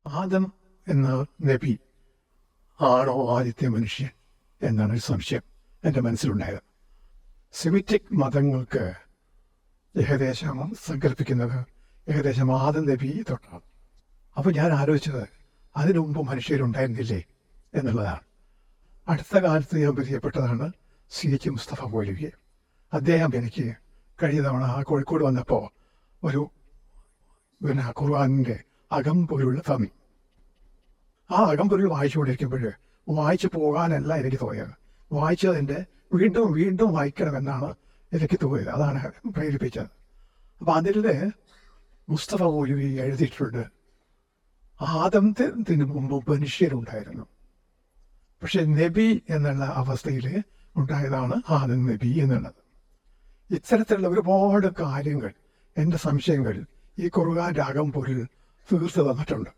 ആദം എന്ന നബി ആണോ ആദ്യത്തെ മനുഷ്യൻ എന്നാണ് ഒരു സംശയം എൻ്റെ മനസ്സിലുണ്ടായത്. സെമിറ്റിക് മതങ്ങൾക്ക് ഏകദേശം സങ്കല്പിക്കുന്നത് ഏകദേശം ആദം നബി തൊട്ടാണ്. അപ്പോൾ ഞാൻ ആലോചിച്ചത് അതിനു മുമ്പ് മനുഷ്യരുണ്ടായിരുന്നില്ലേ എന്നുള്ളതാണ്. അടുത്ത കാലത്ത് ഞാൻ പരിചയപ്പെട്ടതാണ് CH മുസ്തഫ മൗലവി. അദ്ദേഹം എനിക്ക് കഴിഞ്ഞ തവണ കോഴിക്കോട് വന്നപ്പോൾ ഒരു ഖുർആനിൻ്റെ അകംപൊരുൾ തന്നു. ആ അകംപൊരുൾ വായിച്ചുകൊണ്ടിരിക്കുമ്പോൾ വായിച്ചു പോകാനല്ല എനിക്ക് തോന്നിയത്, വായിച്ചതിൻ്റെ വീണ്ടും വീണ്ടും വായിക്കണമെന്നാണ് എനിക്ക് തോന്നിയത്. അതാണ് പ്രേരിപ്പിച്ചത്. അപ്പം അതിൽ മുസ്തഫ മൗലവി എഴുതിയിട്ടുണ്ട്, ആദത്തിന് മുമ്പ് മനുഷ്യരുണ്ടായിരുന്നു, പക്ഷെ നബി എന്നുള്ള അവസ്ഥയിൽ ഉണ്ടായതാണ് ആദം നബി എന്നുള്ളത്. ഇത്തരത്തിലുള്ള ഒരുപാട് കാര്യങ്ങൾ, എൻ്റെ സംശയങ്ങൾ ഈ ഖുർആന്റെ അകംപൊരുൾ തീർത്ത് തന്നിട്ടുണ്ട്.